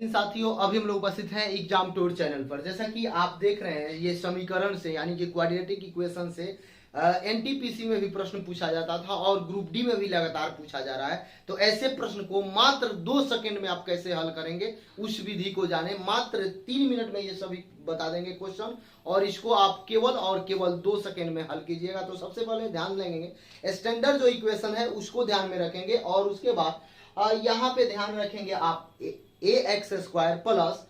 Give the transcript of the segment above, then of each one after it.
साथियों, अभी हम लोग उपस्थित हैं एग्जाम टूर चैनल पर। जैसा कि आप देख रहे हैं, ये समीकरण से यानी कि क्वाड्रेटिक इक्वेशन से एनटीपीसी में भी प्रश्न पूछा जाता था और ग्रुप डी में भी लगातार पूछा जा रहा है। तो ऐसे प्रश्न को मात्र 2 सेकंड में आप कैसे हल करेंगे, उस विधि को जाने। मात्र 3 मिनट में ये सभी बता देंगे क्वेश्चन, और इसको आप केवल और केवल 2 सेकंड में हल कीजिएगा। तो सबसे पहले ध्यान देंगे, स्टैंडर्ड जो इक्वेशन है उसको ध्यान में रखेंगे, और उसके बाद यहाँ पे ध्यान रखेंगे आप A X square plus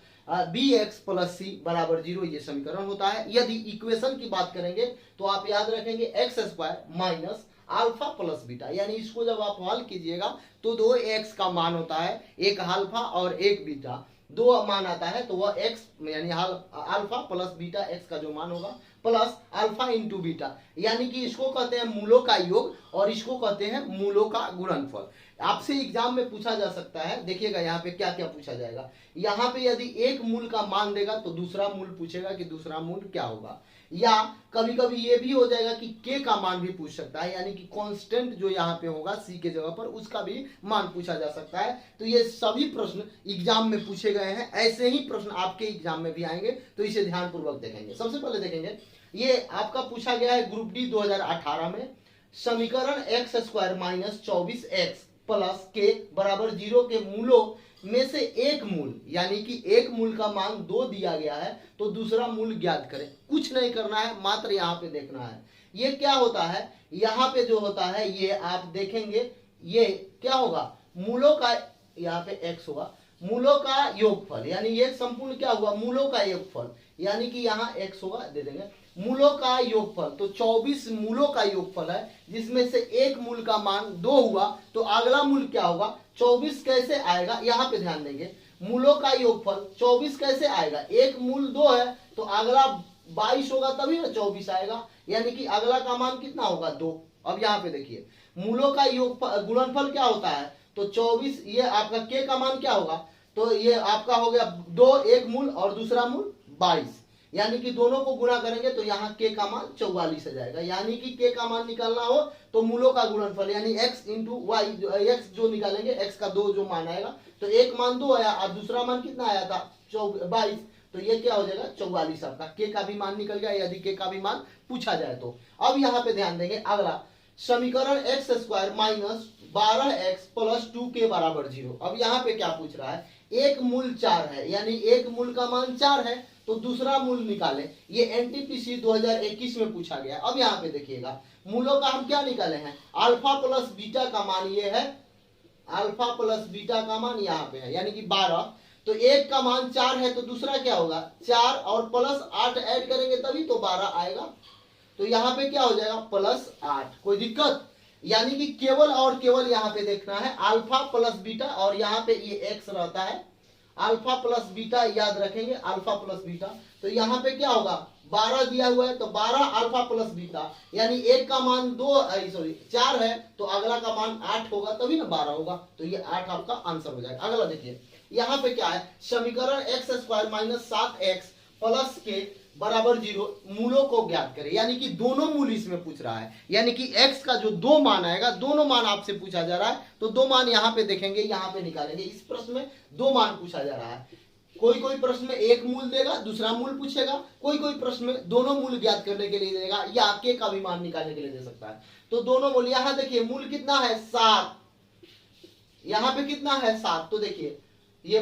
B X plus C बराबर 0, ये समीकरण होता है। यदि इक्वेशन की बात करेंगे तो आप याद रखेंगे x square minus alpha plus beta, यानी इसको जब आप हल कीजिएगा तो 2x का मान होता है, एक अल्फा और एक बीटा, 2 मान आता है, तो वह x यानी अल्फा प्लस बीटा x का जो मान होगा प्लस अल्फा इंटू बीटा, यानी कि इसको कहते हैं मूलों का योग और इसको कहते हैं मूलों का गुणनफल। आपसे एग्जाम में पूछा जा सकता है, देखिएगा यहाँ पे क्या क्या पूछा जाएगा। यहाँ पे यदि एक मूल का मान देगा तो दूसरा मूल पूछेगा कि दूसरा मूल क्या होगा, या कभी कभी ये भी हो जाएगा कि के का मान भी पूछ सकता है, यानी कि कांस्टेंट जो यहाँ पे होगा सी के जगह पर उसका भी मान पूछा जा सकता है। तो ये सभी प्रश्न एग्जाम में पूछे गए हैं, ऐसे ही प्रश्न आपके एग्जाम में भी आएंगे, तो इसे ध्यानपूर्वक देखेंगे। सबसे पहले देखेंगे, ये आपका पूछा गया है ग्रुप डी 2018 में, समीकरण x square minus 24x plus के बराबर 0 के मूलों में से एक मूल, यानी कि एक मूल का मान 2 दिया गया है, तो दूसरा मूल ज्ञात करें। कुछ नहीं करना है, मात्र यहाँ पे देखना है ये क्या होता है। यहाँ पे जो होता है ये आप देखेंगे, ये क्या होगा, मूलों का, यहाँ पे x होगा, मूलों का योगफल, यानी ये संपूर्ण क्या हुआ, मूलों का योगफल, यानी कि यहाँ x होगा, दे देंगे मूलों का योगफल। तो 24 मूलों का योगफल है, जिसमें से एक मूल का मान 2 हुआ, तो अगला मूल क्या होगा, 24 कैसे आएगा, यहाँ पे ध्यान देंगे। मूलों का योगफल 24 कैसे आएगा, एक मूल 2 है तो अगला 22 होगा, तभी ना 24 आएगा, यानी कि अगला का मान कितना होगा, 2। अब यहाँ पे देखिए, मूलों का योगफल गुणनफल क्या होता है, तो 24, ये आपका के का मान क्या होगा, तो ये आपका हो गया 2, एक मूल और दूसरा मूल 22, यानी कि दोनों को गुणा करेंगे तो यहाँ के का मान 44 आ जाएगा। यानी कि के का मान निकालना हो तो मूलों का गुणनफल यानी x इंटू वाई, एक्स जो निकालेंगे, x का 2 जो मान आएगा, तो एक मान 2 आया और दूसरा मान कितना आया था 22, तो ये क्या हो जाएगा 44। आपका के का भी मान निकल गया, यदि के का भी मान पूछा जाए तो। अब यहाँ पे ध्यान देंगे, अगला समीकरण x square minus 12x plus 2 के बराबर 0। अब यहाँ पे क्या पूछ रहा है, एक मूल 4 है, यानी एक मूल का मान 4 है, तो दूसरा मूल निकालें। ये एनटीपीसी 2021 में पूछा गया। अब यहाँ पे देखिएगा, मूलों का हम क्या निकाले हैं, अल्फा प्लस बीटा का मान ये है, अल्फा प्लस बीटा का मान यहाँ पे है, यानी कि 12। तो एक का मान 4 है, तो दूसरा क्या होगा 4 और प्लस 8 ऐड करेंगे तभी तो 12 आएगा। तो यहाँ पे क्या हो जाएगा प्लस 8, कोई दिक्कत, यानी कि केवल और केवल यहाँ पे देखना है अल्फा प्लस बीटा, और यहाँ पे ये एक्स रहता है, अल्फा प्लस बीटा याद रखेंगे, अल्फा प्लस बीटा। तो यहाँ पे क्या होगा, 12 दिया हुआ है, तो 12 अल्फा प्लस बीटा, यानी एक का मान 4 है, तो अगला का मान 8 होगा, तभी ना 12 होगा, तो ये 8 आपका आंसर हो जाएगा। अगला देखिए, यहाँ पे क्या है, समीकरण x square minus 7x plus के बराबर 0 मूलों को ज्ञात करें, यानी कि दोनों मूल इसमें पूछ रहा है, यानी कि x का जो 2 मान आएगा, दोनों मान आपसे पूछा जा रहा है, तो 2 मान यहाँ पे देखेंगे, यहाँ पे निकालेंगे। इस प्रश्न में 2 मान पूछा जा रहा है, कोई कोई प्रश्न में एक मूल देगा, दूसरा मूल पूछेगा, कोई कोई प्रश्न में दोनों मूल ज्ञात करने के लिए देगा, या के का भी मान निकालने के लिए दे सकता है। तो दोनों मूल, यहाँ देखिए मूल कितना है 7, यहाँ पे कितना है 7, तो देखिए ये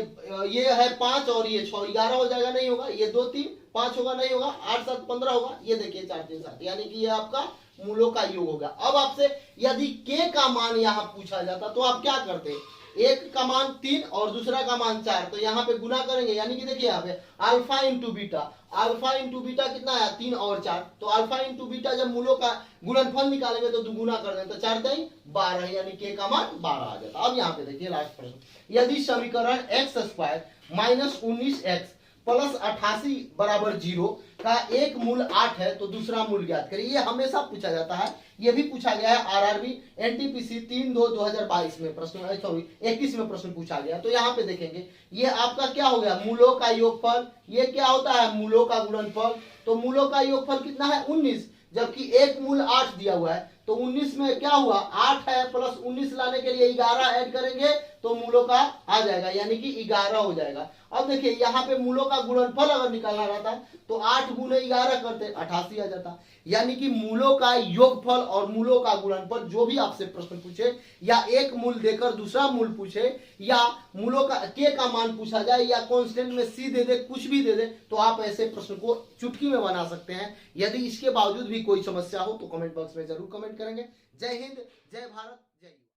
है 5 और ये 6, 11 हो जाएगा, नहीं होगा, ये 2 3 5 होगा, नहीं होगा, 8 7 15 होगा, ये देखिए 4 3 7, यानी कि ये आपका मूलों का योग होगा। अब आपसे यदि के का मान यहाँ पूछा जाता तो आप क्या करते, एक का मान 3 और दूसरा का मान 4, तो यहाँ पे गुना करेंगे, यानी कि देखिए यहाँ पे alpha into beta, alpha into beta कितना आया 3 और 4, तो अल्फा इंटू बीटा जब मूलों का गुणनफल निकालेंगे तो दुगुना कर दें, तो 4 3 12, यानी के का मान 12 आ जाता। अब यहाँ पे देखिए लास्ट प्रश्न, यदि समीकरण x square minus 19x plus 88 बराबर 0 का एक मूल 8 है, तो दूसरा मूल ज्ञात करिए। ये हमेशा पूछा जाता है, ये भी पूछा गया है आरआरबी एनटीपीसी 3/2/2022 में प्रश्न, सॉरी 21 में प्रश्न पूछा गया। तो यहाँ पे देखेंगे, ये आपका क्या हो गया, मूलों का योगफल, ये क्या होता है मूलों का गुणनफल, तो मूलों का योगफल कितना है 19, जबकि एक मूल 8 दिया हुआ है, तो 19 में क्या हुआ, 8 है प्लस 19 लाने के लिए 11 ऐड करेंगे तो मूलों का आ जाएगा, यानी कि 11 हो जाएगा। अब देखिए यहाँ पे मूलों का गुणनफल अगर निकालना रहता तो 8 गुने 11 करते 88 आ जाता, यानी कि मूलों का योगफल और मूलों का गुणनफल जो भी आपसे प्रश्न पूछे, या एक मूल देकर दूसरा मूल पूछे, या मूलों का के का मान पूछा जाए, या कांस्टेंट में सी दे दे, कुछ भी दे दे, तो आप ऐसे प्रश्न को चुटकी में बना सकते हैं। यदि इसके बावजूद भी कोई समस्या हो तो कमेंट बॉक्स में जरूर कमेंट करेंगे। जय हिंद, जय भारत।